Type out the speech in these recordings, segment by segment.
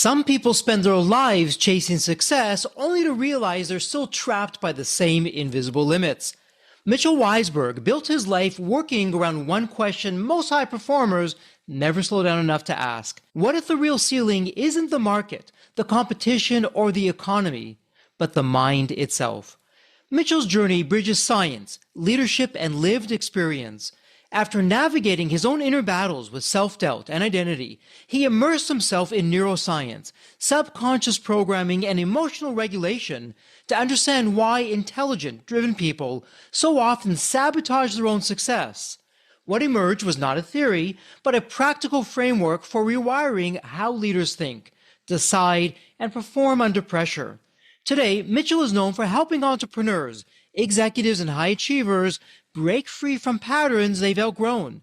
Some people spend their lives chasing success only to realize they're still trapped by the same invisible limits. Mitchell Weisburgh built his life working around one question most high performers never slow down enough to ask. What if the real ceiling isn't the market, the competition, or the economy, but the mind itself? Mitchell's journey bridges science, leadership, and lived experience. After navigating his own inner battles with self-doubt and identity, he immersed himself in neuroscience, subconscious programming, and emotional regulation to understand why intelligent, driven people so often sabotage their own success. What emerged was not a theory, but a practical framework for rewiring how leaders think, decide, and perform under pressure. Today, Mitchell is known for helping entrepreneurs, executives, and high achievers break free from patterns they've outgrown.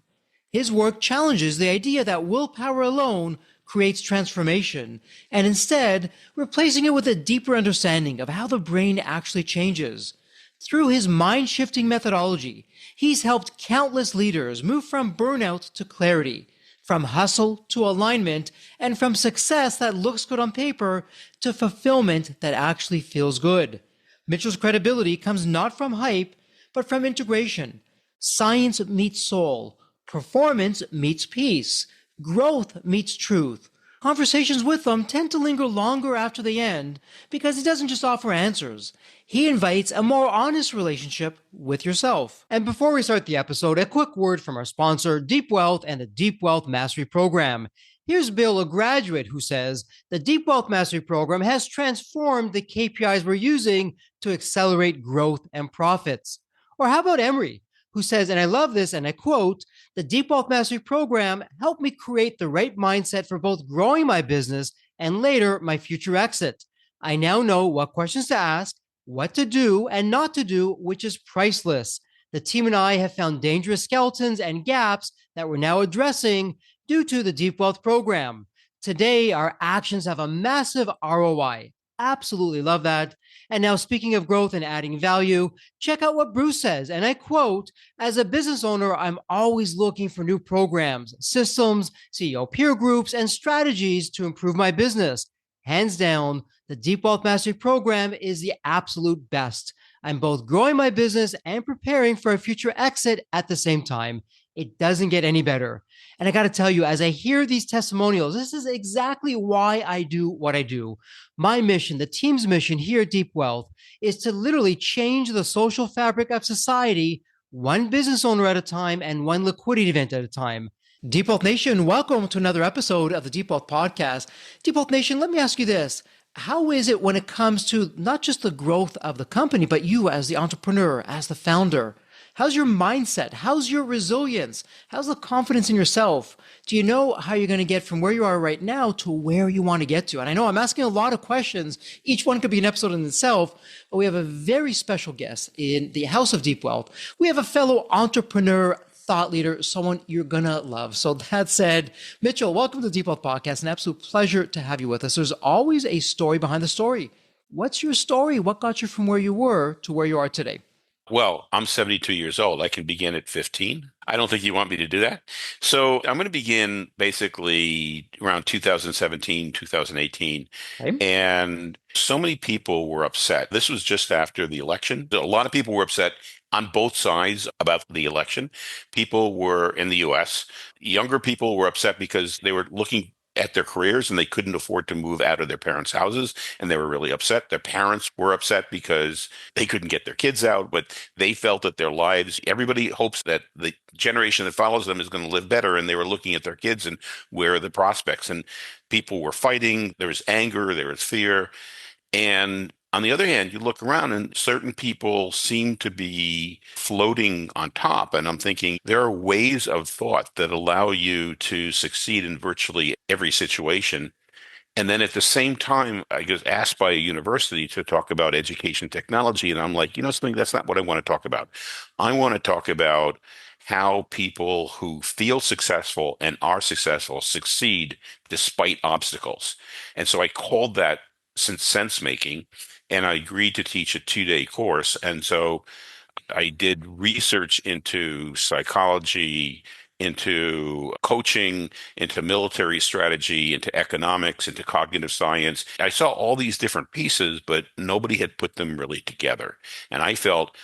His work challenges the idea that willpower alone creates transformation, and instead, replacing it with a deeper understanding of how the brain actually changes. Through his mind-shifting methodology, he's helped countless leaders move from burnout to clarity, from hustle to alignment, and from success that looks good on paper to fulfillment that actually feels good. Mitchell's credibility comes not from hype, but from integration. Science meets soul. Performance meets peace. Growth meets truth. Conversations with him tend to linger longer after they end because he doesn't just offer answers. He invites a more honest relationship with yourself. And before we start the episode, a quick word from our sponsor, Deep Wealth and the Deep Wealth Mastery Program. Here's Bill, a graduate, who says, the Deep Wealth Mastery Program has transformed the KPIs we're using to accelerate growth and profits. Or how about Emery, who says, and I love this, and I quote, the Deep Wealth Mastery Program helped me create the right mindset for both growing my business and later my future exit. I now know what questions to ask, what to do and not to do, which is priceless. The team and I have found dangerous skeletons and gaps that we're now addressing due to the Deep Wealth Program. Today, our actions have a massive ROI. Absolutely love that. And now, speaking of growth and adding value, check out what Bruce says. And I quote, as a business owner, I'm always looking for new programs, systems, CEO peer groups, and strategies to improve my business. Hands down, the Deep Wealth Mastery Program is the absolute best. I'm both growing my business and preparing for a future exit at the same time. It doesn't get any better. And I got to tell you, as I hear these testimonials, this is exactly why I do what I do. My mission, the team's mission here at Deep Wealth, is to literally change the social fabric of society, one business owner at a time and one liquidity event at a time. Deep Wealth Nation, welcome to another episode of the Deep Wealth Podcast. Deep Wealth Nation, let me ask you this. How is it when it comes to not just the growth of the company, but you as the entrepreneur, as the founder? How's your mindset? How's your resilience? How's the confidence in yourself? Do you know how you're going to get from where you are right now to where you want to get to? And I know I'm asking a lot of questions. Each one could be an episode in itself, but we have a very special guest in the House of Deep Wealth. We have a fellow entrepreneur, thought leader, someone you're going to love. So that said, Mitchell, welcome to the Deep Wealth Podcast. An absolute pleasure to have you with us. There's always a story behind the story. What's your story? What got you from where you were to where you are today? Well, I'm 72 years old. I can begin at 15. I don't think you want me to do that. So I'm going to begin basically around 2017, 2018. Okay. And so many people were upset. This was just after the election. A lot of people were upset on both sides about the election. People were in the US. Younger people were upset because they were looking at their careers and they couldn't afford to move out of their parents' houses, and they were really upset. Their parents were upset because they couldn't get their kids out, but they felt that their lives, everybody hopes that the generation that follows them is going to live better, and they were looking at their kids and where are the prospects. And people were fighting. There was anger, there was fear. And on the other hand, you look around and certain people seem to be floating on top. And I'm thinking there are ways of thought that allow you to succeed in virtually every situation. And then at the same time, I was asked by a university to talk about education technology. And I'm like, you know something, that's not what I want to talk about. I want to talk about how people who feel successful and are successful succeed despite obstacles. And so I called that sense making, and I agreed to teach a 2-day course. And so I did research into psychology into coaching, into military strategy, into economics, into cognitive science. I saw all these different pieces, but nobody had put them really together. And I felt,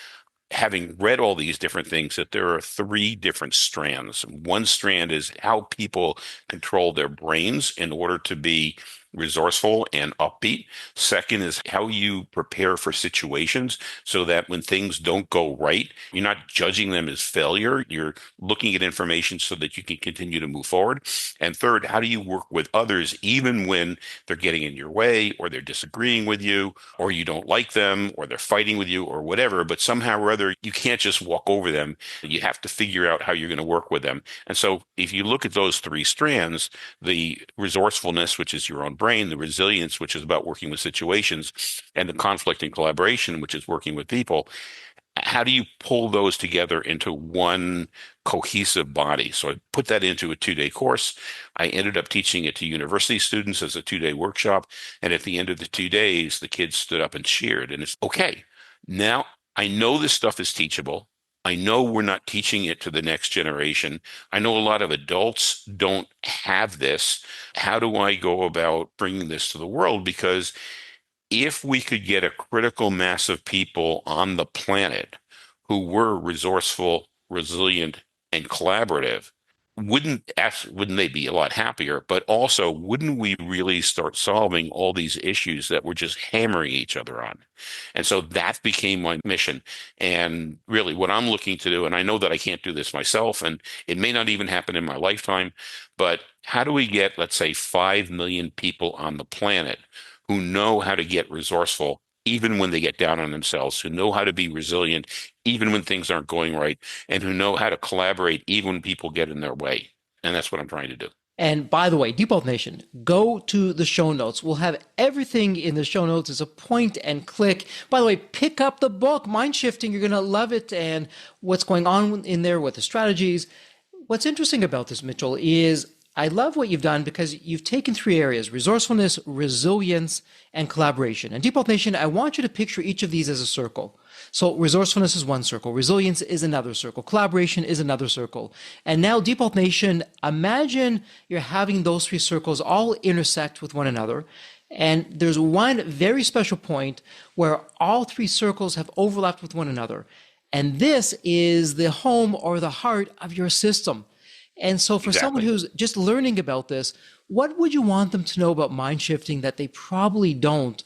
having read all these different things, that there are three different strands. One strand is how people control their brains in order to be resourceful and upbeat. Second is how you prepare for situations so that when things don't go right, you're not judging them as failure. You're looking at information so that you can continue to move forward. And third, how do you work with others even when they're getting in your way or they're disagreeing with you or you don't like them or they're fighting with you or whatever, but somehow or other, you can't just walk over them. You have to figure out how you're going to work with them. And so if you look at those three strands, the resourcefulness, which is your own brain, the resilience, which is about working with situations, and the conflict and collaboration, which is working with people, how do you pull those together into one cohesive body? So I put that into a 2-day course. I ended up teaching it to university students as a 2-day workshop. And at the end of the 2 days, the kids stood up and cheered. And it's okay. Now I know this stuff is teachable. I know we're not teaching it to the next generation. I know a lot of adults don't have this. How do I go about bringing this to the world? Because if we could get a critical mass of people on the planet who were resourceful, resilient, and collaborative, wouldn't they be a lot happier? But also, wouldn't we really start solving all these issues that we're just hammering each other on? And so that became my mission. And really, what I'm looking to do, and I know that I can't do this myself, and it may not even happen in my lifetime, but how do we get, let's say, 5 million people on the planet who know how to get resourceful even when they get down on themselves, who know how to be resilient even when things aren't going right, and who know how to collaborate even when people get in their way. And that's what I'm trying to do. And by the way, Deep Nation, go to the show notes. We'll have everything in the show notes as a point and click. By the way, pick up the book, Mind Shifting. You're going to love it. And what's going on in there with the strategies. What's interesting about this, Mitchell, is I love what you've done because you've taken three areas: resourcefulness, resilience, and collaboration. And Deep Nation, I want you to picture each of these as a circle. So resourcefulness is one circle, resilience is another circle, collaboration is another circle. And now, Deep Nation, imagine you're having those three circles all intersect with one another. And there's one very special point where all three circles have overlapped with one another. And this is the home or the heart of your system. And so for someone who's just learning about this, what would you want them to know about mind shifting that they probably don't,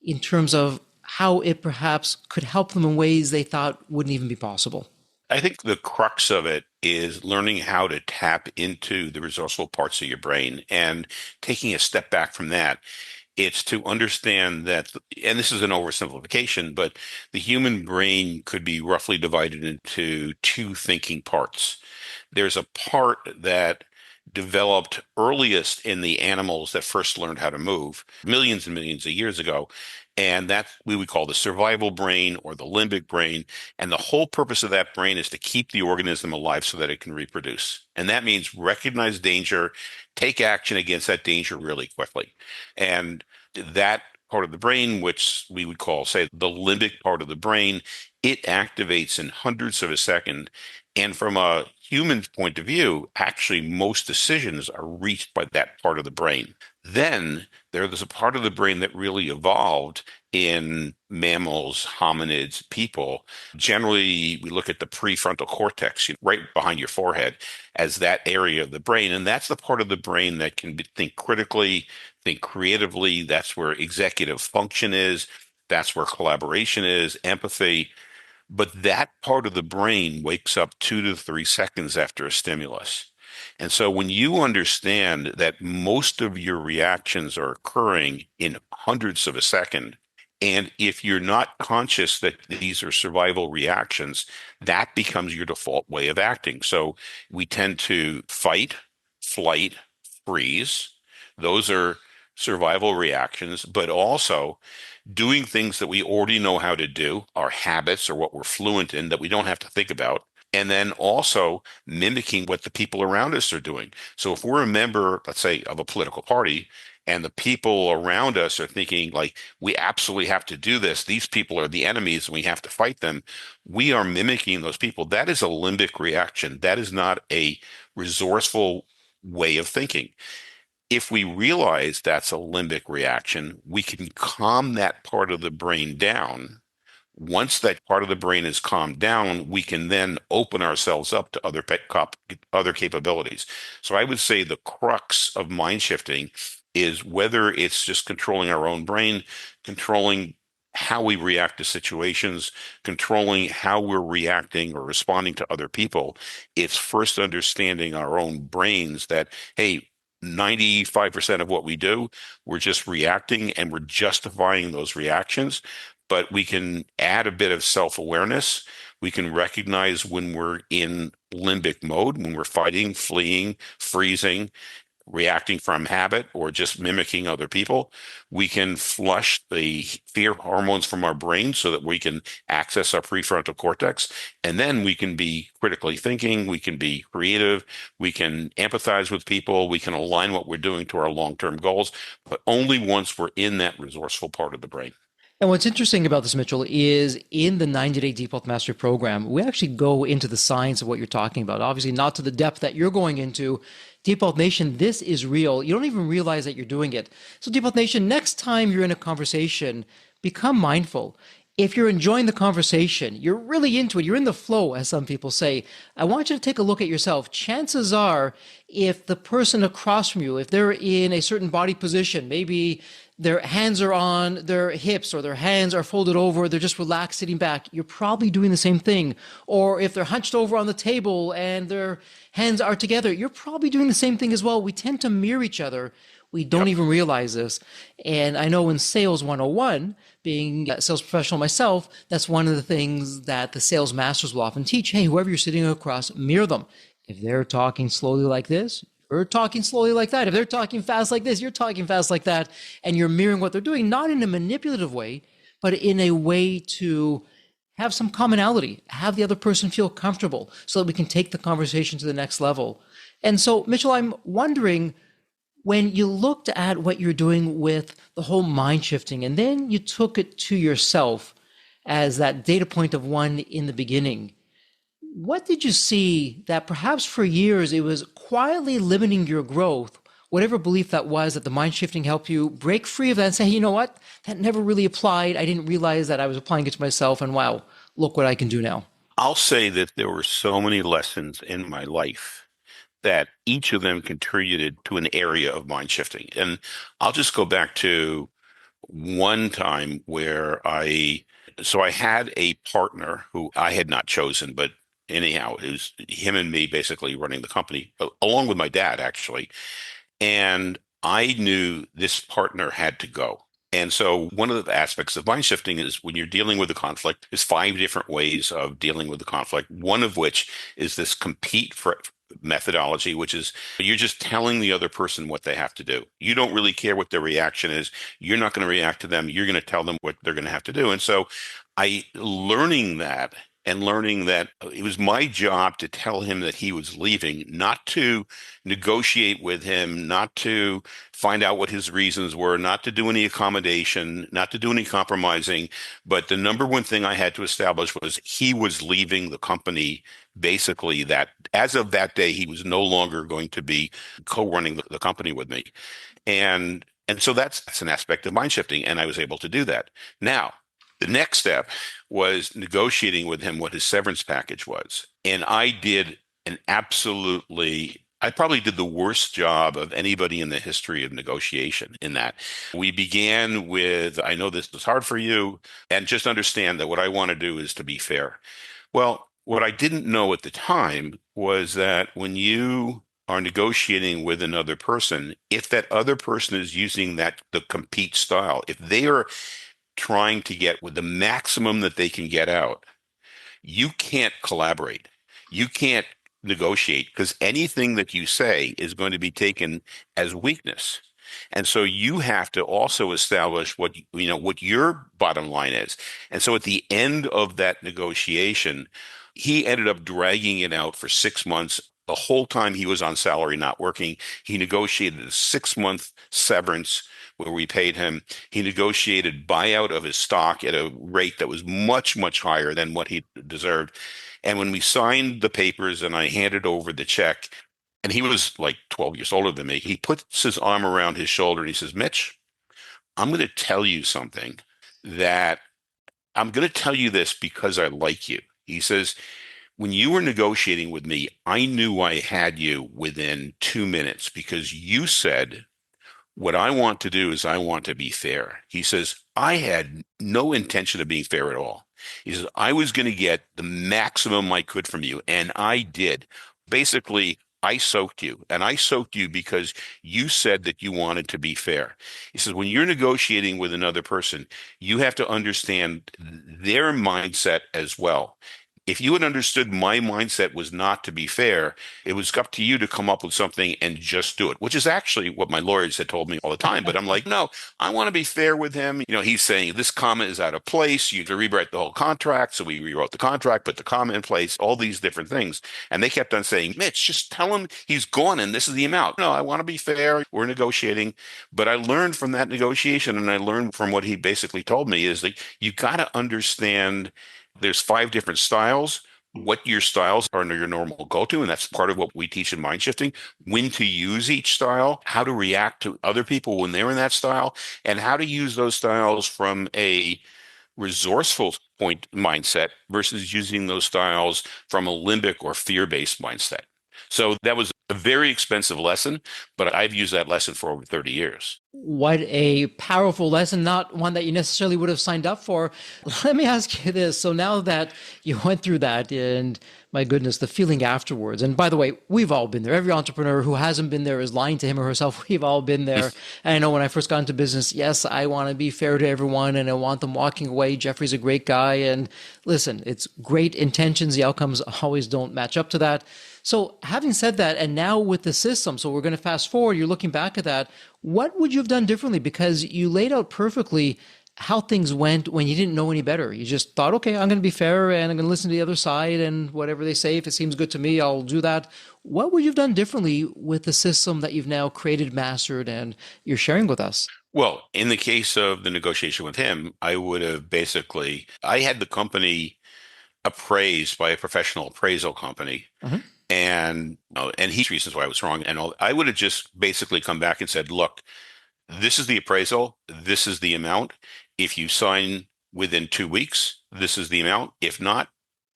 in terms of how it perhaps could help them in ways they thought wouldn't even be possible? I think the crux of it is learning how to tap into the resourceful parts of your brain and taking a step back from that. It's to understand that, and this is an oversimplification, but the human brain could be roughly divided into two thinking parts. There's a part that developed earliest in the animals that first learned how to move millions and millions of years ago. And that's what we would call the survival brain or the limbic brain. And the whole purpose of that brain is to keep the organism alive so that it can reproduce. And that means recognize danger, take action against that danger really quickly. And that part of the brain, which we would call, say, the limbic part of the brain, it activates in hundreds of a second. And from a human point of view, actually, most decisions are reached by that part of the brain. Then there's a part of the brain that really evolved in mammals, hominids, people. Generally, we look at the prefrontal cortex, right behind your forehead, as that area of the brain. And that's the part of the brain that can think critically, think creatively. That's where executive function is. That's where collaboration is, empathy. But that part of the brain wakes up 2 to 3 seconds after a stimulus. And so when you understand that most of your reactions are occurring in hundreds of a second, and if you're not conscious that these are survival reactions, that becomes your default way of acting. So we tend to fight, flight, freeze. Those are survival reactions, but also doing things that we already know how to do, our habits or what we're fluent in that we don't have to think about. And then also mimicking what the people around us are doing. So if we're a member, let's say, of a political party, and the people around us are thinking like, we absolutely have to do this. These people are the enemies and we have to fight them. We are mimicking those people. That is a limbic reaction. That is not a resourceful way of thinking. If we realize that's a limbic reaction, we can calm that part of the brain down. Once that part of the brain is calmed down, we can then open ourselves up to other capabilities. So I would say the crux of mind shifting is whether it's just controlling our own brain, controlling how we react to situations, controlling how we're reacting or responding to other people. It's first understanding our own brains that, hey, 95% of what we do, we're just reacting and we're justifying those reactions, but we can add a bit of self-awareness. We can recognize when we're in limbic mode, when we're fighting, fleeing, freezing, reacting from habit, or just mimicking other people. We can flush the fear hormones from our brain so that we can access our prefrontal cortex. And then we can be critically thinking, we can be creative, we can empathize with people, we can align what we're doing to our long-term goals, but only once we're in that resourceful part of the brain. And what's interesting about this, Mitchell, is in the 90-day Deep Health Mastery program, we actually go into the science of what you're talking about. Obviously, not to the depth that you're going into. Deep Health Nation, this is real. You don't even realize that you're doing it. So, Deep Health Nation, next time you're in a conversation, become mindful. If you're enjoying the conversation, you're really into it, you're in the flow, as some people say, I want you to take a look at yourself. Chances are, if the person across from you, if they're in a certain body position, maybe their hands are on their hips or their hands are folded over, they're just relaxed sitting back, you're probably doing the same thing. Or if they're hunched over on the table and their hands are together, you're probably doing the same thing as well. We tend to mirror each other. We don't even realize this. And I know in Sales 101, being a sales professional myself, that's one of the things that the sales masters will often teach. Hey, whoever you're sitting across, mirror them. If they're talking slowly like this, you're talking slowly like that. If they're talking fast like this, you're talking fast like that. And you're mirroring what they're doing, not in a manipulative way, but in a way to have some commonality, have the other person feel comfortable so that we can take the conversation to the next level. And so, Mitchell, I'm wondering, when you looked at what you're doing with the whole mind shifting, and then you took it to yourself as that data point of one in the beginning, what did you see that perhaps for years it was quietly limiting your growth, whatever belief that was, that the mind shifting helped you break free of that and say, hey, you know what? That never really applied. I didn't realize that I was applying it to myself, and wow, look what I can do now. I'll say that there were so many lessons in my life that each of them contributed to an area of mind shifting. And I'll just go back to one time where I had a partner who I had not chosen, but anyhow, it was him and me basically running the company, along with my dad, actually. And I knew this partner had to go. And so one of the aspects of mind shifting is when you're dealing with a conflict, there's five different ways of dealing with the conflict. One of which is this compete for methodology, which is you're just telling the other person what they have to do. You don't really care what their reaction is. You're not going to react to them. You're going to tell them what they're going to have to do. And so learning that and learning that it was my job to tell him that he was leaving, not to negotiate with him, not to find out what his reasons were, not to do any accommodation, not to do any compromising. But the number one thing I had to establish was he was leaving the company. Basically, that as of that day, he was no longer going to be co-running the company with me. And so that's an aspect of mind shifting, and I was able to do that. Now, the next step was negotiating with him what his severance package was. And I probably did the worst job of anybody in the history of negotiation in that. We began with, I know this is hard for you, and just understand that what I want to do is to be fair. Well, what I didn't know at the time was that when you are negotiating with another person, if that other person is using the compete style, if they are trying to get with the maximum that they can get out, you can't collaborate. You can't negotiate because anything that you say is going to be taken as weakness. And so you have to also establish what your bottom line is. And so at the end of that negotiation, he ended up dragging it out for 6 months The whole time he was on salary, not working, he negotiated a 6-month severance where we paid him. He negotiated buyout of his stock at a rate that was much, much higher than what he deserved. And when we signed the papers and I handed over the check, and he was like 12 years older than me, he puts his arm around his shoulder and he says, Mitch, I'm going to tell you something that I'm going to tell you this because I like you. He says, when you were negotiating with me, I knew I had you within 2 minutes because you said, what I want to do is I want to be fair. He says, I had no intention of being fair at all. He says, I was going to get the maximum I could from you, and I did. Basically, I soaked you, and I soaked you because you said that you wanted to be fair. He says, when you're negotiating with another person, you have to understand their mindset as well. If you had understood my mindset was not to be fair, it was up to you to come up with something and just do it, which is actually what my lawyers had told me all the time. But I'm like, no, I want to be fair with him. He's saying this comment is out of place. You have to rewrite the whole contract. So we rewrote the contract, put the comment in place, all these different things. And they kept on saying, Mitch, just tell him he's gone and this is the amount. No, I want to be fair. We're negotiating. But I learned from that negotiation, and I learned from what he basically told me is that you got to understand there's 5 different styles, what your styles are your normal go-to, and that's part of what we teach in mind shifting, when to use each style, how to react to other people when they're in that style, and how to use those styles from a resourceful point mindset versus using those styles from a limbic or fear-based mindset. So that was a very expensive lesson, but I've used that lesson for over 30 years. What a powerful lesson, not one that you necessarily would have signed up for. Let me ask you this. So now that you went through that, and my goodness, the feeling afterwards. And by the way, we've all been there. Every entrepreneur who hasn't been there is lying to him or herself. We've all been there. And I know when I first got into business, yes, I want to be fair to everyone and I want them walking away. Jeffrey's a great guy. And listen, it's great intentions. The outcomes always don't match up to that. So having said that, and now with the system, so we're going to fast forward, you're looking back at that. What would you have done differently? Because you laid out perfectly how things went when you didn't know any better. You just thought, okay, I'm going to be fair and I'm going to listen to the other side and whatever they say, if it seems good to me, I'll do that. What would you have done differently with the system that you've now created, mastered, and you're sharing with us? Well, in the case of the negotiation with him, I had the company appraised by a professional appraisal company. Mhm. And he reasons why I was wrong. And I would have just basically come back and said, look, this is the appraisal. This is the amount. If you sign within 2 weeks, this is the amount. If not,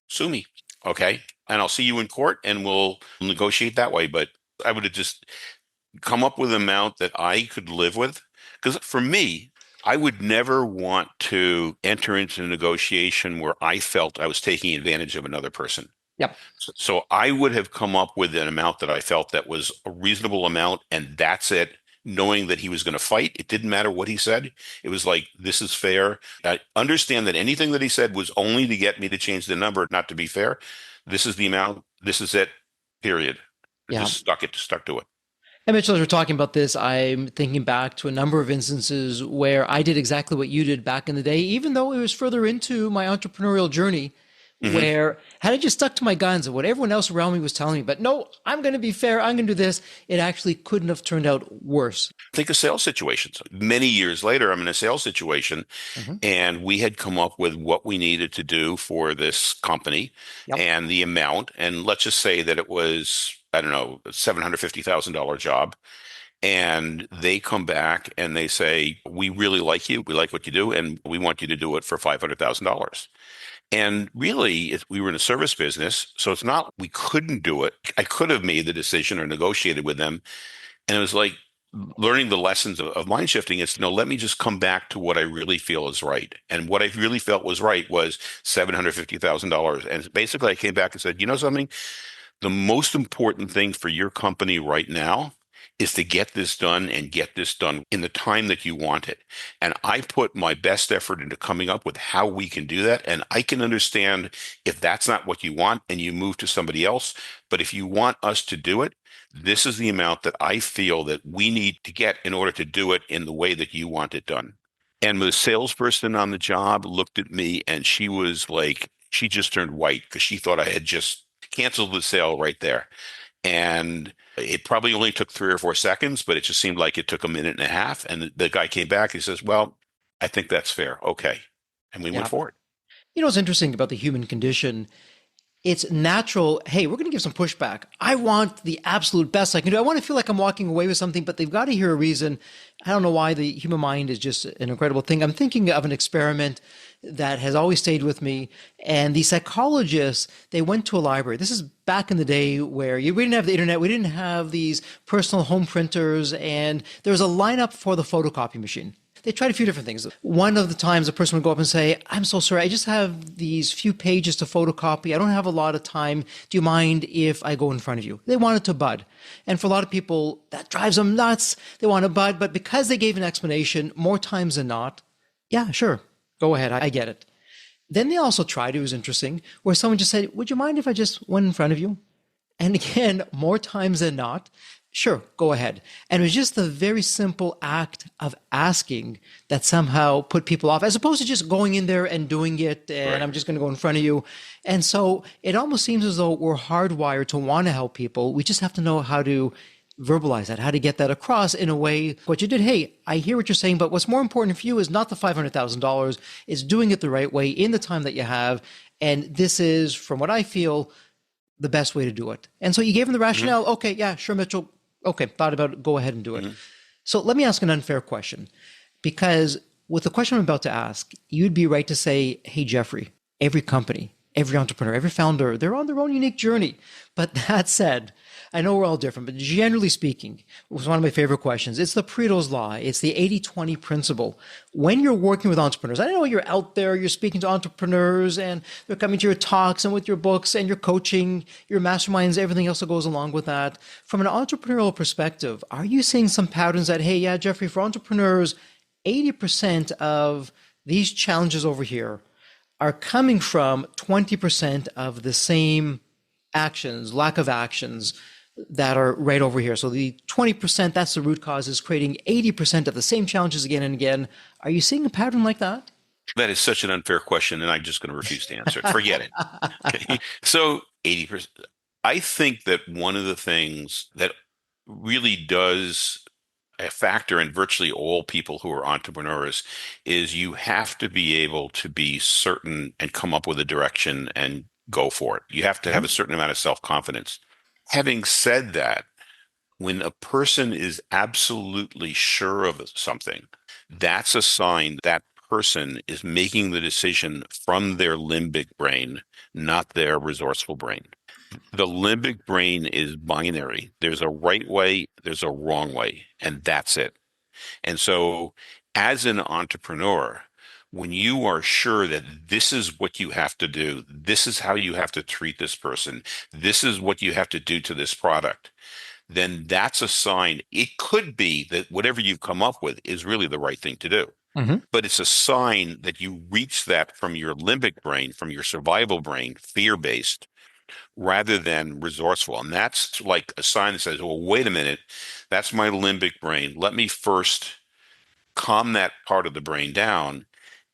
sue me. Okay. And I'll see you in court and we'll negotiate that way. But I would have just come up with an amount that I could live with. Because for me, I would never want to enter into a negotiation where I felt I was taking advantage of another person. Yep. So I would have come up with an amount that I felt that was a reasonable amount, and that's it, knowing that he was going to fight. It didn't matter what he said. It was like, this is fair. I understand that anything that he said was only to get me to change the number, not to be fair. This is the amount. This is it, period. I Yeah. just stuck to it. And Mitchell, as we're talking about this, I'm thinking back to a number of instances where I did exactly what you did back in the day, even though it was further into my entrepreneurial journey, Mhm. where had I just stuck to my guns and what everyone else around me was telling me, but no, I'm going to be fair, I'm going to do this, it actually couldn't have turned out worse. Think of sales situations. Many years later, I'm in a sales situation Mhm. and we had come up with what we needed to do for this company Yep. and the amount. And let's just say that it was, I don't know, a $750,000 job. And they come back and they say, we really like you. We like what you do. And we want you to do it for $500,000. And really, we were in a service business. So it's not we couldn't do it. I could have made the decision or negotiated with them. And it was like learning the lessons of mind shifting. It's, let me just come back to what I really feel is right. And what I really felt was right was $750,000. And basically, I came back and said, you know something? The most important thing for your company right now is to get this done and get this done in the time that you want it. And I put my best effort into coming up with how we can do that. And I can understand if that's not what you want and you move to somebody else. But if you want us to do it, this is the amount that I feel that we need to get in order to do it in the way that you want it done. And the salesperson on the job looked at me and she was like, she just turned white because she thought I had just canceled the sale right there. And it probably only took 3 or 4 seconds, but it just seemed like it took a minute and a half. And the guy came back. He says, well, I think that's fair. Okay. And we went Yeah. forward. You know what's interesting about the human condition? It's natural. Hey, we're going to give some pushback. I want the absolute best I can do. I want to feel like I'm walking away with something, but they've got to hear a reason. I don't know why the human mind is just an incredible thing. I'm thinking of an experiment that has always stayed with me. And the psychologists, they went to a library. This is back in the day where we didn't have the internet. We didn't have these personal home printers. And there was a lineup for the photocopy machine. They tried a few different things. One of the times a person would go up and say, I'm so sorry, I just have these few pages to photocopy. I don't have a lot of time. Do you mind if I go in front of you? They wanted to bud. And for a lot of people, that drives them nuts. They want to bud. But because they gave an explanation, more times than not, yeah, sure, go ahead. I get it. Then they also tried, it was interesting, where someone just said, would you mind if I just went in front of you? And again, more times than not, sure, go ahead. And it was just the very simple act of asking that somehow put people off, as opposed to just going in there and doing it, and Right. I'm just going to go in front of you. And so it almost seems as though we're hardwired to want to help people. We just have to know how to verbalize that, how to get that across in a way. What you did, hey, I hear what you're saying, but what's more important for you is not the $500,000, is doing it the right way in the time that you have. And this is, from what I feel, the best way to do it. And so you gave him the Hmm. rationale. Okay, yeah, sure, Mitchell. Okay, thought about it. Go ahead and do it. Hmm. So let me ask an unfair question, because with the question I'm about to ask, you'd be right to say, hey, Jeffrey, every company, every entrepreneur, every founder, they're on their own unique journey. But that said, I know we're all different, but generally speaking, it was one of my favorite questions. It's the Pareto's Law. It's the 80-20 principle. When you're working with entrepreneurs, I know you're out there, you're speaking to entrepreneurs and they're coming to your talks and with your books and your coaching, your masterminds, everything else that goes along with that. From an entrepreneurial perspective, are you seeing some patterns that, hey, yeah, Jeffrey, for entrepreneurs, 80% of these challenges over here are coming from 20% of the same actions, lack of actions that are right over here. So the 20%, that's the root cause, is creating 80% of the same challenges again and again. Are you seeing a pattern like that? That is such an unfair question, and I'm just going to refuse to answer it. Forget it. Okay. So 80%. I think that one of the things that really does a factor in virtually all people who are entrepreneurs is you have to be able to be certain and come up with a direction and go for it. You have to have a Mhm. certain amount of self-confidence. Having said that, when a person is absolutely sure of something, that's a sign that person is making the decision from their limbic brain, not their resourceful brain. The limbic brain is binary. There's a right way, there's a wrong way, and that's it. And so, as an entrepreneur, when you are sure that this is what you have to do, this is how you have to treat this person, this is what you have to do to this product, then that's a sign. It could be that whatever you've come up with is really the right thing to do. Mhm. But it's a sign that you reach that from your limbic brain, from your survival brain, fear based, rather than resourceful. And that's like a sign that says, well, wait a minute, that's my limbic brain. Let me first calm that part of the brain down,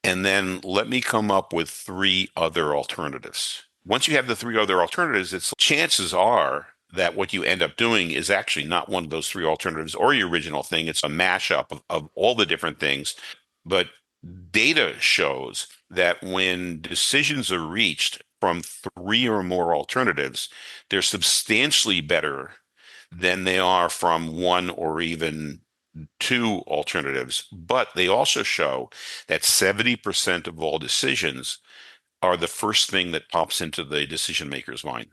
and then let me come up with three other alternatives. Once you have the three other alternatives, it's chances are that what you end up doing is actually not one of those three alternatives or your original thing. It's a mashup of all the different things. But data shows that when decisions are reached from three or more alternatives, they're substantially better than they are from one or even two alternatives. But they also show that 70% of all decisions are the first thing that pops into the decision maker's mind.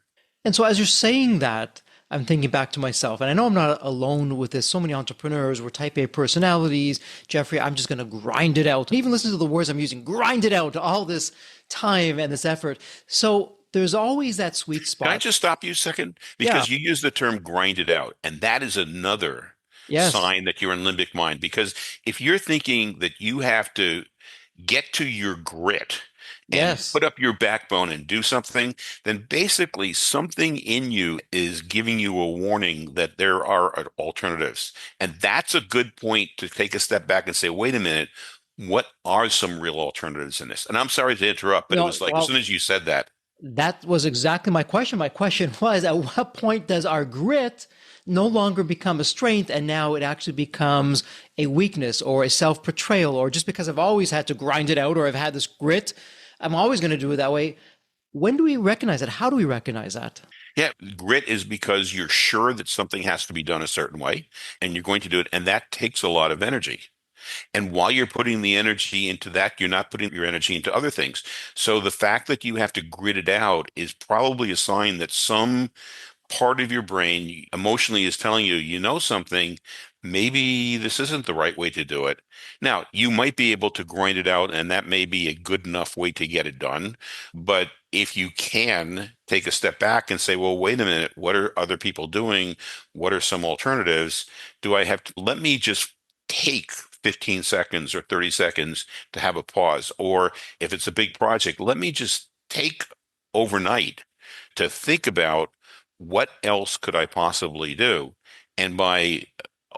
And so as you're saying that, I'm thinking back to myself, and I know I'm not alone with this. So many entrepreneurs were type A personalities. Jeffrey, I'm just going to grind it out. Even listen to the words I'm using, grind it out, all this time and this effort. So there's always that sweet Can I spot. just stop you a second? Yeah. Because you use the term grind it out, and that is another Yes. sign that you're in limbic mind. Because if you're thinking that you have to get to your grit and Yes. put up your backbone and do something, then basically something in you is giving you a warning that there are alternatives. And that's a good point to take a step back and say, wait a minute, what are some real alternatives in this? And I'm sorry to interrupt, but it No, was like as soon well, as you said that. That was exactly my question. My question was, at what point does our grit no longer become a strength and now it actually becomes a weakness or a self-portrayal, or just because I've always had to grind it out or I've had this grit, I'm always going to do it that way. When do we recognize that? How do we recognize that? Yeah, grit is because you're sure that something has to be done a certain way and you're going to do it. And that takes a lot of energy. And while you're putting the energy into that, you're not putting your energy into other things. So the fact that you have to grit it out is probably a sign that some part of your brain emotionally is telling you, you know something, maybe this isn't the right way to do it. Now, you might be able to grind it out, and that may be a good enough way to get it done. But if you can take a step back and say, well, wait a minute, what are other people doing? What are some alternatives? Do I have to let me just take 15 seconds or 30 seconds to have a pause? Or if it's a big project, let me just take overnight to think about what else could I possibly do? And by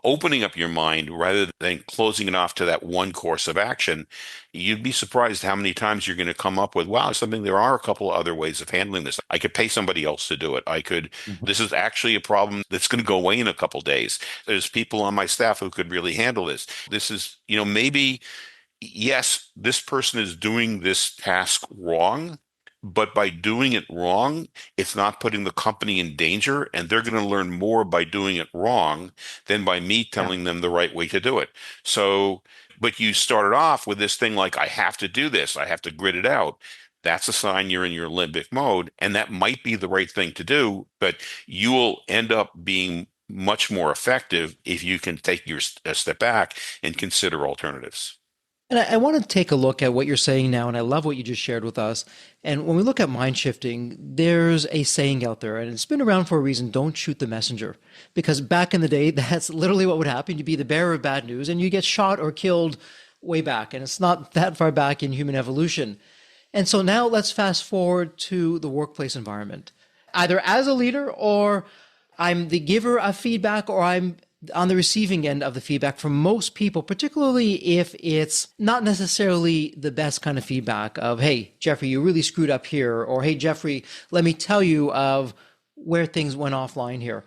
opening up your mind rather than closing it off to that one course of action, you'd be surprised how many times you're going to come up with, wow, something, there are a couple of other ways of handling this. I could pay somebody else to do it. This is actually a problem that's going to go away in a couple of days. There's people on my staff who could really handle this. This is, maybe yes, this person is doing this task wrong, but by doing it wrong, it's not putting the company in danger, and they're going to learn more by doing it wrong than by me Yeah. telling them the right way to do it. So, but you started off with this thing like, I have to do this, I have to grit it out. That's a sign you're in your limbic mode, and that might be the right thing to do, but you will end up being much more effective if you can take a step back and consider alternatives. And I want to take a look at what you're saying now, and I love what you just shared with us. And when we look at mind shifting, there's a saying out there, and it's been around for a reason: don't shoot the messenger. Because back in the day, that's literally what would happen. You'd be the bearer of bad news, and you get shot or killed way back. And it's not that far back in human evolution. And so now let's fast forward to the workplace environment. Either as a leader, or I'm the giver of feedback, or I'm on the receiving end of the feedback from most people, particularly if it's not necessarily the best kind of feedback of, hey, Jeffrey, you really screwed up here, or hey, Jeffrey, let me tell you of where things went offline here.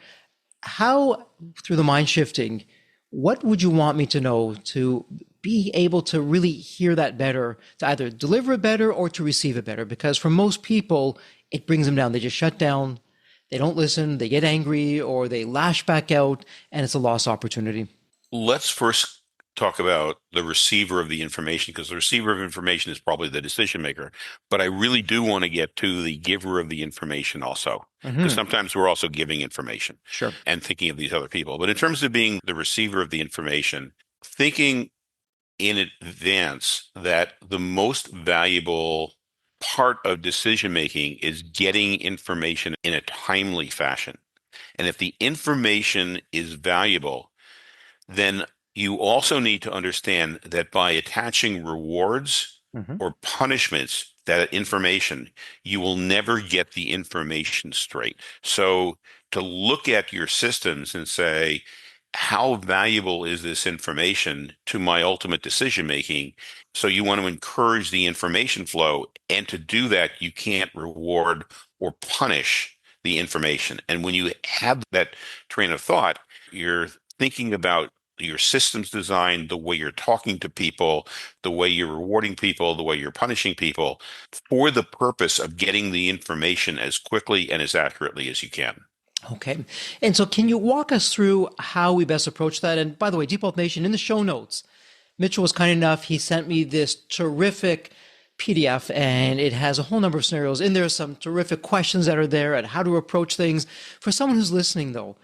How, through the mind shifting, what would you want me to know to be able to really hear that better, to either deliver it better or to receive it better? Because for most people, it brings them down. They just shut down. They don't listen, they get angry, or they lash back out, and it's a lost opportunity. Let's first talk about the receiver of the information, because the receiver of information is probably the decision maker. But I really do want to get to the giver of the information also, because Mm-hmm. sometimes we're also giving information Sure. and thinking of these other people. But in terms of being the receiver of the information, thinking in advance that the most valuable part of decision making is getting information in a timely fashion. And if the information is valuable, then you also need to understand that by attaching rewards Mm-hmm. or punishments to that information, you will never get the information straight. So to look at your systems and say, how valuable is this information to my ultimate decision making? So you want to encourage the information flow. And to do that, you can't reward or punish the information. And when you have that train of thought, you're thinking about your systems design, the way you're talking to people, the way you're rewarding people, the way you're punishing people, for the purpose of getting the information as quickly and as accurately as you can. Okay. And so, can you walk us through how we best approach that? And by the way, Deep Health Nation, in the show notes, Mitchell was kind enough. He sent me this terrific PDF, and it has a whole number of scenarios in there, some terrific questions that are there and how to approach things. For someone who's listening, though,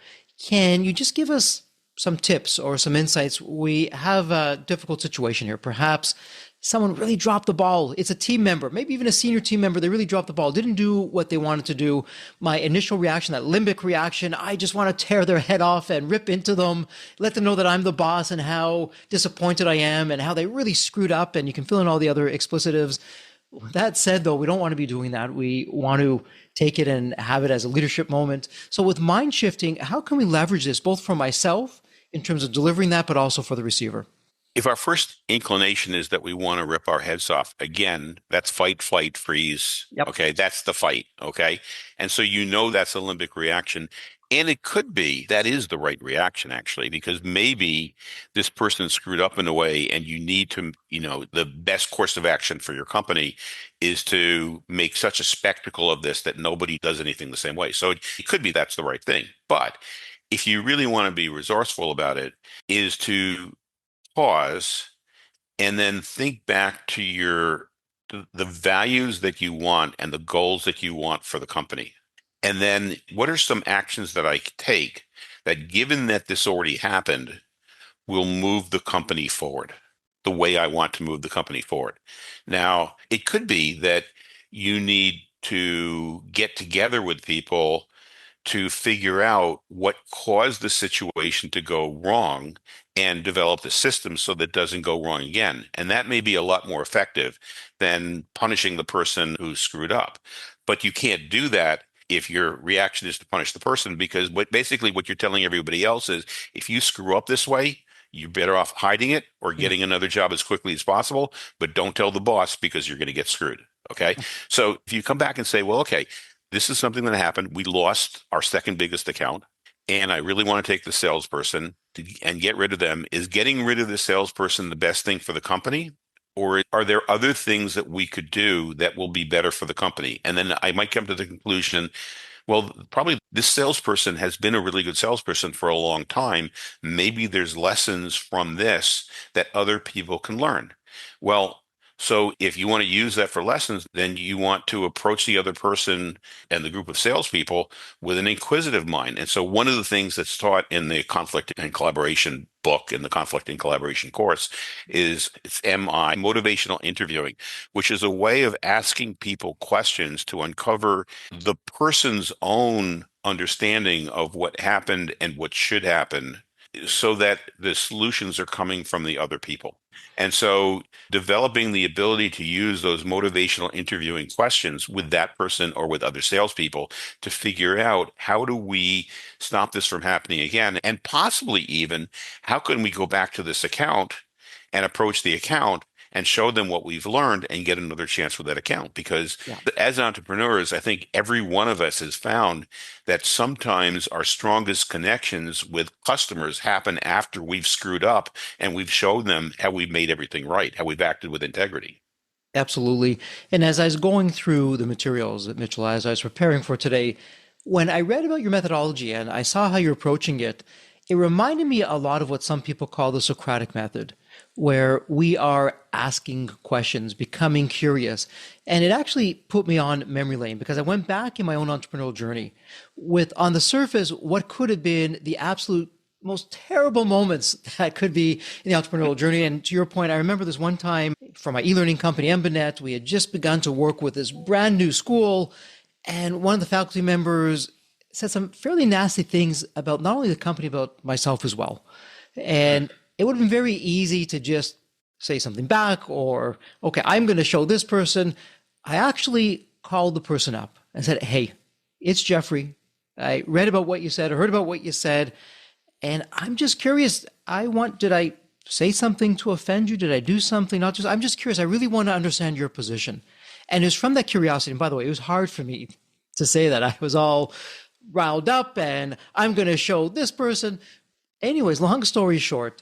can you just give us some tips or some insights? We have a difficult situation here. Perhaps someone really dropped the ball. It's a team member, maybe even a senior team member. They really dropped the ball, didn't do what they wanted to do. My initial reaction, that limbic reaction, I just want to tear their head off and rip into them, let them know that I'm the boss and how disappointed I am and how they really screwed up. And you can fill in all the other explicitives. That said, though, we don't want to be doing that. We want to take it and have it as a leadership moment. So with mind shifting, how can we leverage this both for myself in terms of delivering that, but also for the receiver? If our first inclination is that we want to rip our heads off, again, that's fight, flight, freeze. Yep. Okay. That's the fight. Okay. And so that's a limbic reaction. And it could be that is the right reaction, actually, because maybe this person screwed up in a way and you need to, the best course of action for your company is to make such a spectacle of this that nobody does anything the same way. So it could be that's the right thing. But if you really want to be resourceful about it, is to pause and then think back to the values that you want and the goals that you want for the company. And then what are some actions that I could take that, given that this already happened, will move the company forward the way I want to move the company forward? Now, it could be that you need to get together with people to figure out what caused the situation to go wrong and develop the system so that it doesn't go wrong again. And that may be a lot more effective than punishing the person who screwed up. But you can't do that if your reaction is to punish the person, because what you're telling everybody else is, if you screw up this way, you're better off hiding it or getting another job as quickly as possible, but don't tell the boss because you're going to get screwed. Okay. So if you come back and say, well, okay, this is something that happened. We lost our second biggest account, and I really want to take the salesperson and get rid of them. Is getting rid of the salesperson the best thing for the company? Or are there other things that we could do that will be better for the company? And then I might come to the conclusion, well, probably this salesperson has been a really good salesperson for a long time. Maybe there's lessons from this that other people can learn. Well, so if you want to use that for lessons, then you want to approach the other person and the group of salespeople with an inquisitive mind. And so one of the things that's taught in the conflict and collaboration book, in the conflict and collaboration course, is it's MI, motivational interviewing, which is a way of asking people questions to uncover the person's own understanding of what happened and what should happen, so that the solutions are coming from the other people. And so developing the ability to use those motivational interviewing questions with that person or with other salespeople to figure out, how do we stop this from happening again? And possibly even, how can we go back to this account and approach the account and show them what we've learned and get another chance with that account? Because Yeah. as entrepreneurs, I think every one of us has found that sometimes our strongest connections with customers happen after we've screwed up and we've shown them how we've made everything right, how we've acted with integrity. Absolutely. And as I was going through the materials at Mitchell, as I was preparing for today, when I read about your methodology and I saw how you're approaching it, it reminded me a lot of what some people call the Socratic method, where we are asking questions, becoming curious. And it actually put me on memory lane, because I went back in my own entrepreneurial journey with, on the surface, what could have been the absolute most terrible moments that could be in the entrepreneurial journey. And to your point, I remember this one time for my e-learning company, Embanet. We had just begun to work with this brand new school, and one of the faculty members said some fairly nasty things about not only the company, but myself as well. And it would have been very easy to just say something back, or, okay, I'm going to show this person. I actually called the person up and said, hey, it's Jeffrey. I read about what you said, or heard about what you said, and I'm just curious. Did I say something to offend you? Did I do something? I'm just curious. I really want to understand your position. And it was from that curiosity. And by the way, it was hard for me to say that. I was all riled up and I'm going to show this person. Anyways, long story short,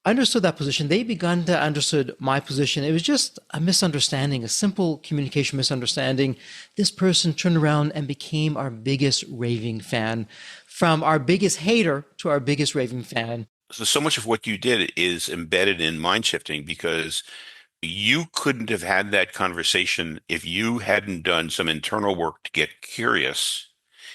I understood that position. They begun to understood my position. It was just a misunderstanding, a simple communication misunderstanding. This person turned around and became our biggest raving fan, from our biggest hater to our biggest raving fan. So much of what you did is embedded in mind shifting, because you couldn't have had that conversation if you hadn't done some internal work to get curious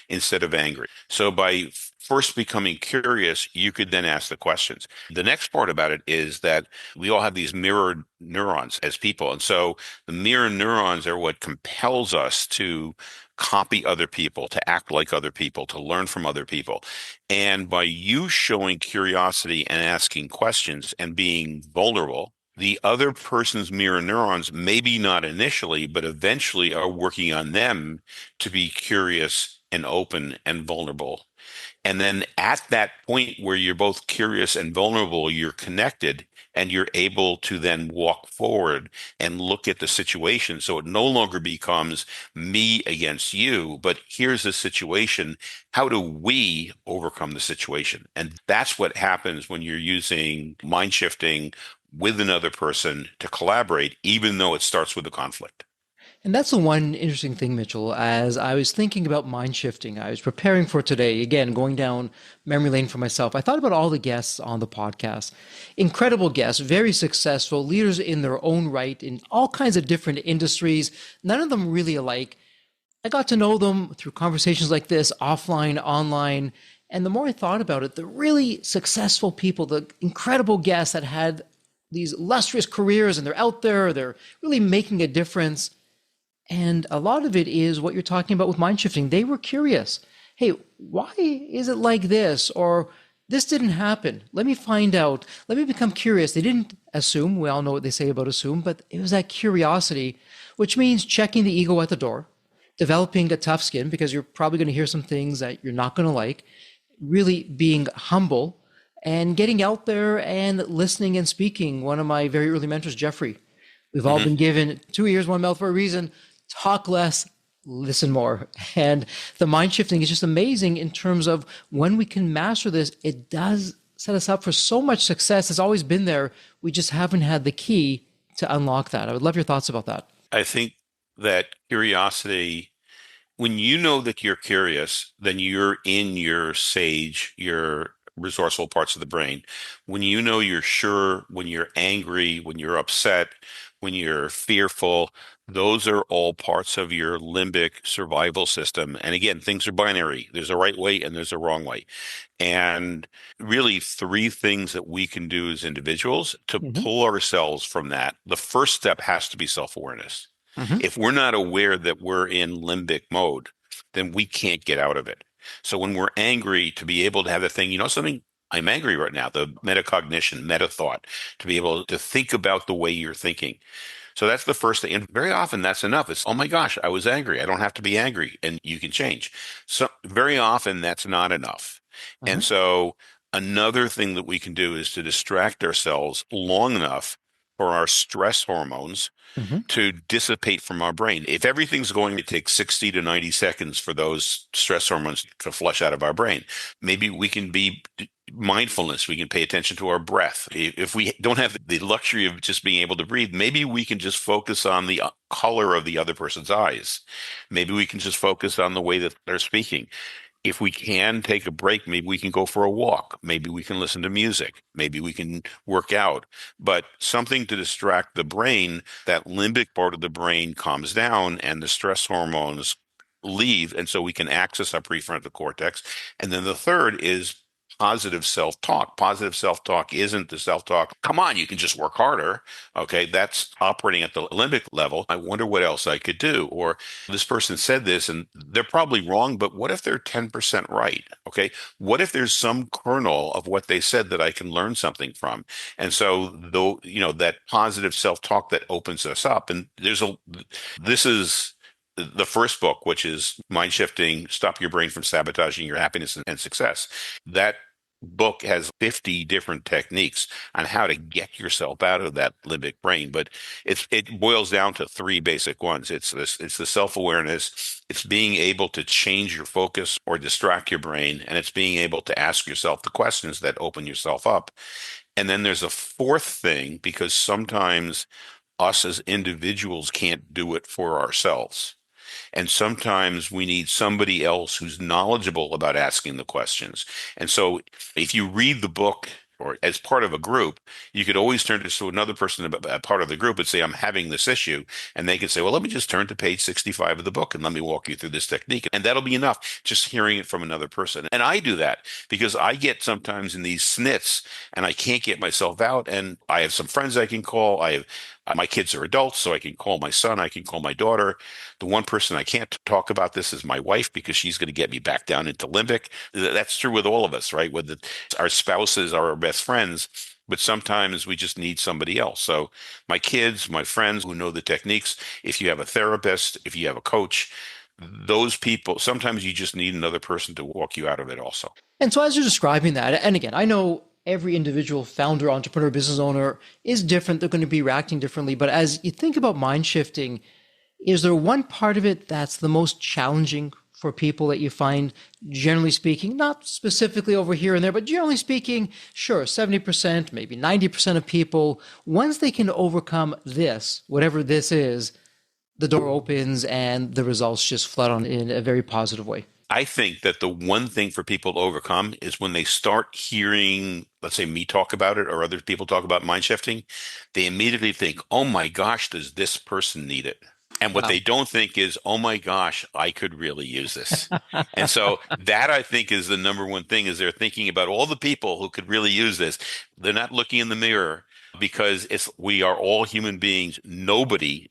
instead of angry. So by first becoming curious, you could then ask the questions. The next part about it is that we all have these mirror neurons as people. And so the mirror neurons are what compels us to copy other people, to act like other people, to learn from other people. And by you showing curiosity and asking questions and being vulnerable, the other person's mirror neurons, maybe not initially, but eventually are working on them to be curious and open and vulnerable. And then at that point where you're both curious and vulnerable, you're connected, and you're able to then walk forward and look at the situation. So it no longer becomes me against you, but here's the situation. How do we overcome the situation? And that's what happens when you're using mind shifting with another person to collaborate, even though it starts with a conflict. And that's the one interesting thing, Mitchell. As I was thinking about mind shifting, I was preparing for today, again, going down memory lane for myself. I thought about all the guests on the podcast. Incredible guests, very successful, leaders in their own right in all kinds of different industries, none of them really alike. I got to know them through conversations like this, offline, online. And the more I thought about it, the really successful people, the incredible guests that had these illustrious careers and they're out there, they're really making a difference. And a lot of it is what you're talking about with mind shifting. They were curious. Hey, why is it like this? Or this didn't happen. Let me find out. Let me become curious. They didn't assume. We all know what they say about assume, but it was that curiosity, which means checking the ego at the door, developing a tough skin because you're probably going to hear some things that you're not going to like, really being humble and getting out there and listening and speaking. One of my very early mentors, Jeffrey, we've all been given 2 ears, one mouth for a reason. Talk less, listen more. And the mind shifting is just amazing in terms of when we can master this, it does set us up for so much success. It's always been there. We just haven't had the key to unlock that. I would love your thoughts about that. I think that curiosity, when you know that you're curious, then you're in your sage, your resourceful parts of the brain. When you know you're sure, when you're angry, when you're upset, when you're fearful, those are all parts of your limbic survival system. And again, things are binary. There's a right way and there's a wrong way. And really, three things that we can do as individuals to Mm-hmm. pull ourselves from that. The first step has to be self-awareness. Mm-hmm. If we're not aware that we're in limbic mode, then we can't get out of it. So when we're angry, to be able to have the thing, you know something, I'm angry right now, the metacognition, meta thought, to be able to think about the way you're thinking. So that's the first thing. And very often that's enough. It's, oh my gosh, I was angry. I don't have to be angry and you can change. So very often that's not enough. Uh-huh. And so another thing that we can do is to distract ourselves long enough for our stress hormones Mm-hmm. to dissipate from our brain. If everything's going to take 60 to 90 seconds for those stress hormones to flush out of our brain, maybe we can be mindfulness. We can pay attention to our breath. If we don't have the luxury of just being able to breathe, maybe we can just focus on the color of the other person's eyes. Maybe we can just focus on the way that they're speaking. If we can take a break, maybe we can go for a walk. Maybe we can listen to music. Maybe we can work out. But something to distract the brain, that limbic part of the brain calms down and the stress hormones leave. And so we can access our prefrontal cortex. And then the third is positive self-talk. Positive self-talk isn't the self-talk, come on, you can just work harder. Okay, that's operating at the limbic level. I wonder what else I could do. Or this person said this and they're probably wrong, but what if they're 10% right? Okay, what if there's some kernel of what they said that I can learn something from? And so, though, you know, that positive self-talk that opens us up. And this is the first book, which is Mind Shifting, Stop Your Brain from Sabotaging Your Happiness and Success. That book has 50 different techniques on how to get yourself out of that limbic brain, but it boils down to three basic ones. It's the self-awareness, it's being able to change your focus or distract your brain, and it's being able to ask yourself the questions that open yourself up. And then there's a fourth thing, because sometimes us as individuals can't do it for ourselves. And sometimes we need somebody else who's knowledgeable about asking the questions. And so if you read the book or as part of a group, you could always turn to another person, a part of the group, and say, I'm having this issue. And they could say, well, let me just turn to page 65 of the book and let me walk you through this technique. And that'll be enough, just hearing it from another person. And I do that because I get sometimes in these snits and I can't get myself out. And I have some friends I can call. I have my kids are adults, so I can call my son, I can call my daughter. The one person I can't talk about this is my wife because she's going to get me back down into limbic. That's true with all of us, right? With our spouses are our best friends, but sometimes we just need somebody else. So my kids, my friends who know the techniques, if you have a therapist, if you have a coach, those people, sometimes you just need another person to walk you out of it also. And so as you're describing that, and again, I know every individual founder, entrepreneur, business owner is different. They're going to be reacting differently. But as you think about mind shifting, is there one part of it that's the most challenging for people that you find, generally speaking, not specifically over here and there, but generally speaking, sure, 70%, maybe 90% of people, once they can overcome this, whatever this is, the door opens and the results just flood on in a very positive way? I think that the one thing for people to overcome is when they start hearing, let's say, me talk about it or other people talk about mind shifting, they immediately think, oh my gosh, does this person need it? And what Wow. they don't think is, oh my gosh, I could really use this. And so that I think is the number one thing is they're thinking about all the people who could really use this. They're not looking in the mirror because we are all human beings. Nobody,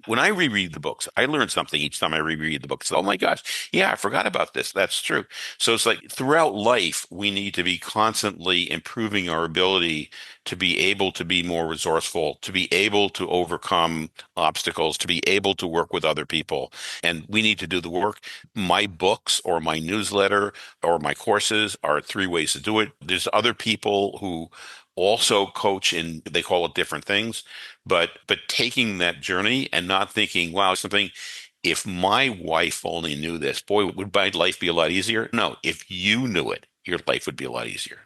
when I reread the books, I learn something each time I reread the books. Oh my gosh, yeah, I forgot about this. That's true. So it's like throughout life, we need to be constantly improving our ability to be able to be more resourceful, to be able to overcome obstacles, to be able to work with other people. And we need to do the work. My books or my newsletter or my courses are three ways to do it. There's other people who also coach in, they call it different things, but taking that journey and not thinking, wow, something, if my wife only knew this, boy, would my life be a lot easier? No, if you knew it, your life would be a lot easier.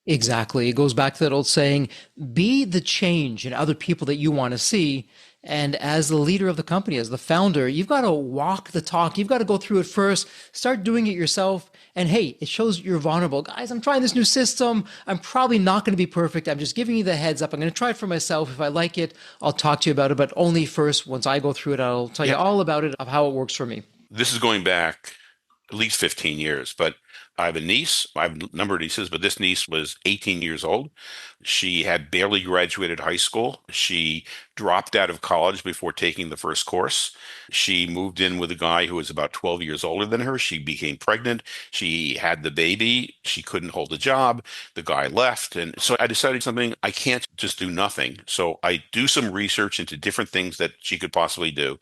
Exactly. It goes back to that old saying, be the change in other people that you want to see. And as the leader of the company, as the founder, you've got to walk the talk. You've got to go through it first, start doing it yourself. And hey, it shows you're vulnerable. Guys, I'm trying this new system. I'm probably not going to be perfect. I'm just giving you the heads up. I'm going to try it for myself. If I like it, I'll talk to you about it. But only first, once I go through it, I'll tell you Yeah. all about it, of how it works for me. This is going back at least 15 years, but I have a niece. I have a number of nieces, but this niece was 18 years old. She had barely graduated high school. She dropped out of college before taking the first course. She moved in with a guy who was about 12 years older than her. She became pregnant. She had the baby. She couldn't hold a job. The guy left. And so I decided something, I can't just do nothing. So I do some research into different things that she could possibly do.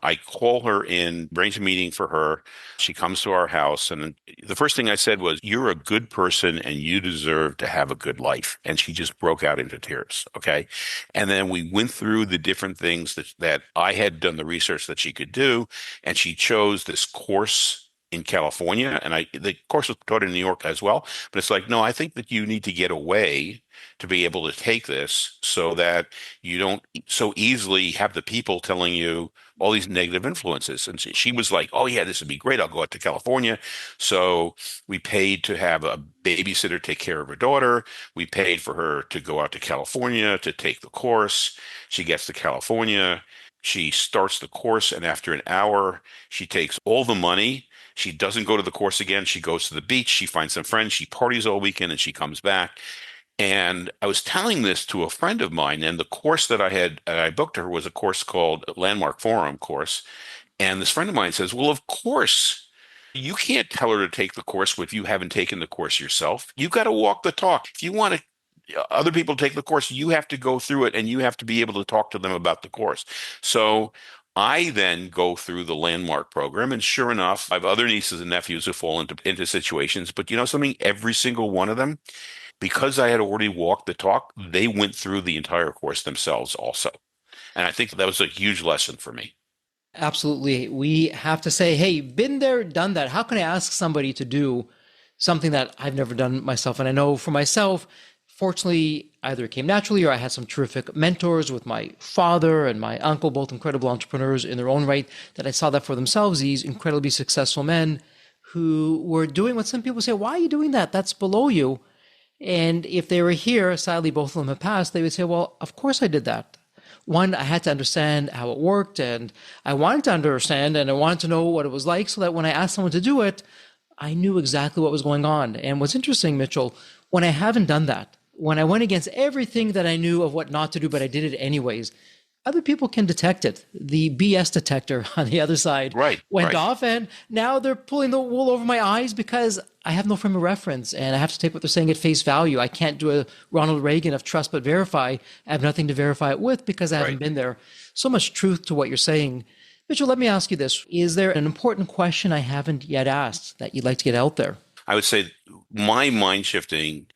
I call her in, arrange a meeting for her. She comes to our house. And the first thing I said was, you're a good person and you deserve to have a good life. And she just broke out into tears. Okay. And then we went through the different things that I had done the research that she could do. And she chose this course in California. And the course was taught in New York as well. But it's like, no, I think that you need to get away to be able to take this so that you don't so easily have the people telling you all these negative influences. And she was like, oh, yeah, this would be great. I'll go out to California. So we paid to have a babysitter take care of her daughter. We paid for her to go out to California to take the course. She gets to California. She starts the course. And after an hour, she takes all the money. She doesn't go to the course again. She goes to the beach. She finds some friends. She parties all weekend and she comes back. And I was telling this to a friend of mine, and the course I booked her was a course called Landmark Forum course. And this friend of mine says, well, of course, you can't tell her to take the course if you haven't taken the course yourself. You got to walk the talk. If you want other people to take the course, you have to go through it and you have to be able to talk to them about the course. So I then go through the Landmark program, and sure enough, I have other nieces and nephews who fall into situations. But you know something? Every single one of them, because I had already walked the talk, they went through the entire course themselves also. And I think that was a huge lesson for me. Absolutely. We have to say, hey, been there, done that. How can I ask somebody to do something that I've never done myself? And I know for myself, fortunately, either it came naturally or I had some terrific mentors with my father and my uncle, both incredible entrepreneurs in their own right, that I saw that for themselves, these incredibly successful men who were doing what some people say, why are you doing that? That's below you. And if they were here, sadly, both of them have passed, they would say, well, of course I did that. One, I had to understand how it worked, and I wanted to understand and I wanted to know what it was like so that when I asked someone to do it, I knew exactly what was going on. And what's interesting, Mitchell, when I haven't done that, when I went against everything that I knew of what not to do, but I did it anyways, other people can detect it. The BS detector on the other side Right, went right, off, and now they're pulling the wool over my eyes because I have no frame of reference and I have to take what they're saying at face value. I can't do a Ronald Reagan of trust but verify. I have nothing to verify it with because I haven't right. been there. So much truth to what you're saying. Mitchell, let me ask you this. Is there an important question I haven't yet asked that you'd like to get out there? I would say my mind shifting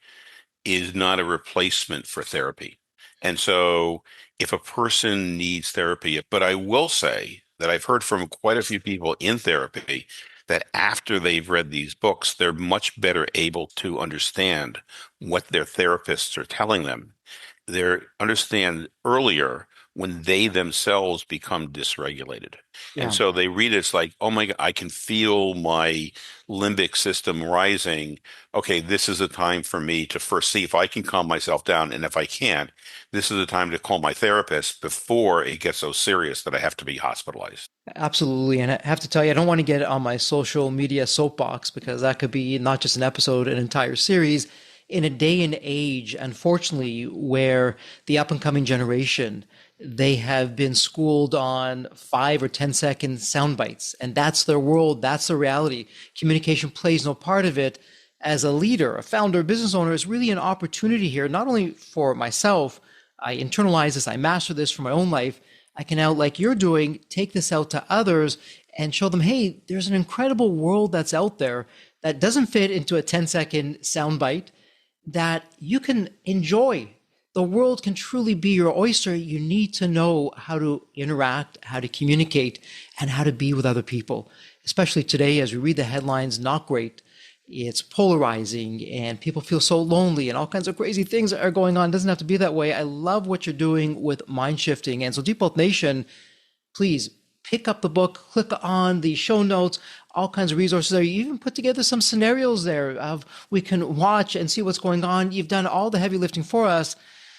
is not a replacement for therapy. And so if a person needs therapy, but I will say that I've heard from quite a few people in therapy that after they've read these books, they're much better able to understand what their therapists are telling them. They understand earlier when they themselves become dysregulated. And Yeah. so they read it's like, oh my God, I can feel my limbic system rising. Okay, this is a time for me to first see if I can calm myself down. And if I can't, this is a time to call my therapist before it gets so serious that I have to be hospitalized. Absolutely. And I have to tell you, I don't want to get on my social media soapbox because that could be not just an episode, an entire series. In a day and age, unfortunately, where the up and coming generation, they have been schooled on 5 or 10 second sound bites, and that's their world, that's their reality. Communication plays no part of it. As a leader, a founder, a business owner, is really an opportunity here, not only for myself, I internalize this, I master this for my own life. I can now, like you're doing, take this out to others and show them, hey, there's an incredible world that's out there that doesn't fit into a 10-second soundbite that you can enjoy. The world can truly be your oyster. You need to know how to interact, how to communicate, and how to be with other people. Especially today, as we read the headlines, not great. It's polarizing and people feel so lonely and all kinds of crazy things are going on. It doesn't have to be that way. I love what you're doing with mind shifting. And so Deep Wealth Nation, please pick up the book, click on the show notes, all kinds of resources there. You even put together some scenarios there of we can watch and see what's going on. You've done all the heavy lifting for us.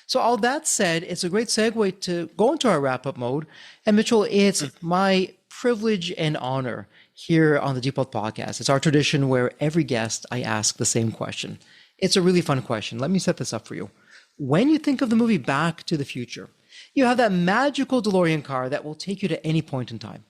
So all that said, it's a great segue to go into our wrap up mode. And Mitchell, it's my privilege and honor here on the Deep Wealth Podcast. It's our tradition where every guest I ask the same question. It's a really fun question. Let me set this up for you. When you think of the movie Back to the Future, you have that magical DeLorean car that will take you to any point in time.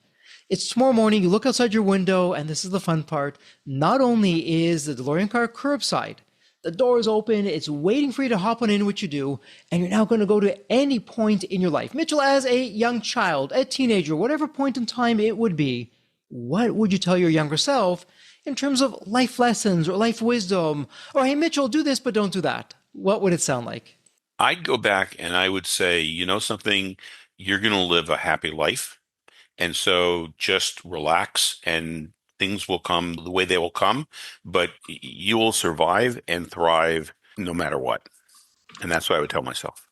It's tomorrow morning, you look outside your window, and this is the fun part. Not only is the DeLorean car curbside, the door is open, it's waiting for you to hop on in, which you do, and you're now going to go to any point in your life. Mitchell, as a young child, a teenager, whatever point in time it would be, what would you tell your younger self in terms of life lessons or life wisdom? Or, hey, Mitchell, do this, but don't do that. What would it sound like? I'd go back and I would say, you know something, you're going to live a happy life. And so just relax and things will come the way they will come, but you will survive and thrive no matter what. And that's what I would tell myself.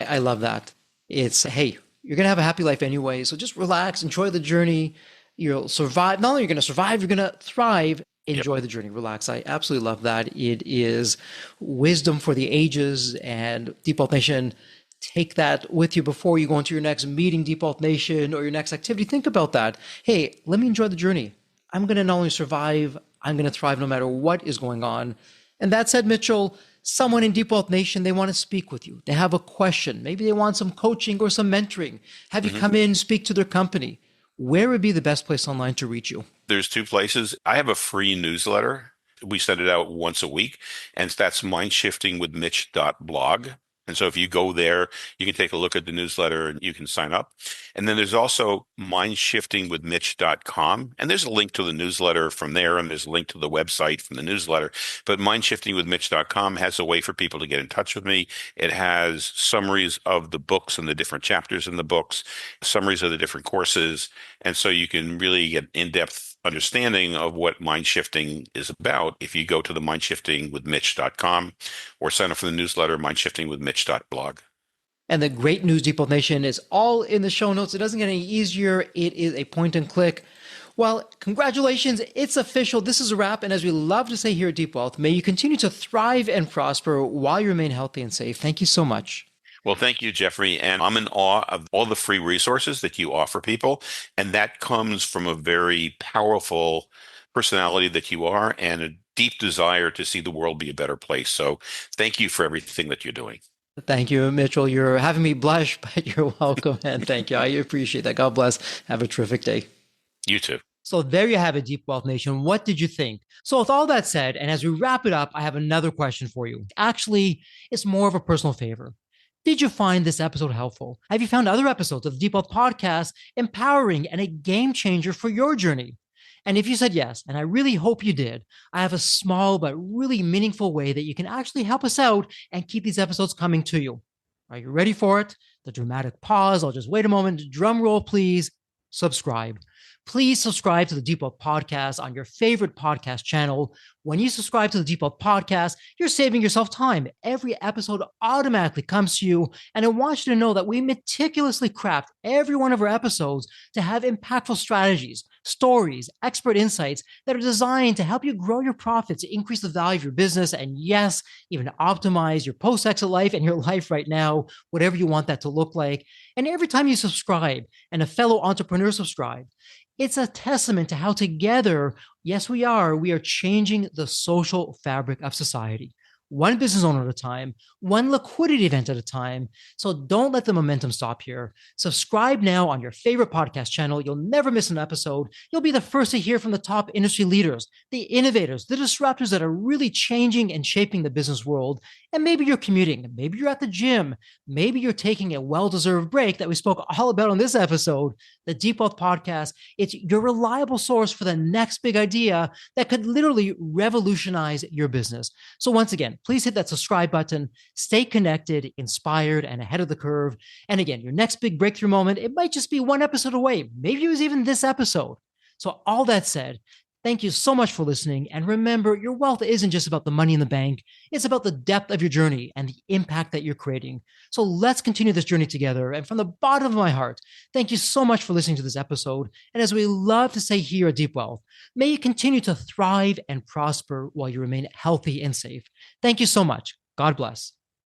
I love that. It's, hey, you're going to have a happy life anyway. So just relax, enjoy the journey. You'll survive. Not only are you going to survive, you're going to thrive. Yep. Enjoy the journey, relax. I absolutely love that. It is wisdom for the ages, and Deep Wealth Nation, take that with you before you go into your next meeting, Deep Wealth Nation, or your next activity. Think about that. Hey, let me enjoy the journey. I'm going to not only survive, I'm going to thrive no matter what is going on. And that said, Mitchell, someone in Deep Wealth Nation, they want to speak with you. They have a question. Maybe they want some coaching or some mentoring. Have you come in, speak to their company. Where would be the best place online to reach you? There's two places. I have a free newsletter. We send it out once a week, and that's mindshiftingwithmitch.blog. And so if you go there, you can take a look at the newsletter and you can sign up. And then there's also mindshiftingwithmitch.com. And there's a link to the newsletter from there, and there's a link to the website from the newsletter. But mindshiftingwithmitch.com has a way for people to get in touch with me. It has summaries of the books and the different chapters in the books, summaries of the different courses. And so you can really get in-depth understanding of what mind shifting is about if you go to the mindshiftingwithmitch.com or sign up for the newsletter mindshiftingwithmitch.blog. And the great news, Deep Wealth Nation, is all in the show notes. It doesn't get any easier. It is a point and click. Well, congratulations. It's official. This is a wrap. And as we love to say here at Deep Wealth, may you continue to thrive and prosper while you remain healthy and safe. Thank you so much. Well, thank you, Jeffrey. And I'm in awe of all the free resources that you offer people. And that comes from a very powerful personality that you are and a deep desire to see the world be a better place. So thank you for everything that you're doing. Thank you, Mitchell. You're having me blush, but you're welcome. And thank you. I appreciate that. God bless. Have a terrific day. You too. So there you have it, Deep Wealth Nation. What did you think? So with all that said, and as we wrap it up, I have another question for you. Actually, it's more of a personal favor. Did you find this episode helpful? Have you found other episodes of the Deep Wealth Podcast empowering and a game changer for your journey? And if you said yes, and I really hope you did, I have a small but really meaningful way that you can actually help us out and keep these episodes coming to you. Are you ready for it? The dramatic pause. I'll just wait a moment. Drum roll, please. Subscribe. Please subscribe to the Deep Wealth Podcast on your favorite podcast channel. When you subscribe to the Deep Wealth Podcast, you're saving yourself time. Every episode automatically comes to you. And I want you to know that we meticulously craft every one of our episodes to have impactful strategies, stories, expert insights that are designed to help you grow your profits, increase the value of your business, and yes, even optimize your post-exit life and your life right now, whatever you want that to look like. And every time you subscribe and a fellow entrepreneur subscribe, it's a testament to how together, yes, we are changing the social fabric of society. One business owner at a time, one liquidity event at a time. So don't let the momentum stop here. Subscribe now on your favorite podcast channel. You'll never miss an episode. You'll be the first to hear from the top industry leaders, the innovators, the disruptors that are really changing and shaping the business world. And maybe you're commuting, maybe you're at the gym, maybe you're taking a well-deserved break that we spoke all about on this episode. The Deep Wealth Podcast, it's your reliable source for the next big idea that could literally revolutionize your business. So once again, please hit that subscribe button, stay connected, inspired, and ahead of the curve. And again, your next big breakthrough moment, it might just be one episode away. Maybe it was even this episode. So all that said, thank you so much for listening. And remember, your wealth isn't just about the money in the bank. It's about the depth of your journey and the impact that you're creating. So let's continue this journey together. And from the bottom of my heart, thank you so much for listening to this episode. And as we love to say here at Deep Wealth, may you continue to thrive and prosper while you remain healthy and safe. Thank you so much. God bless.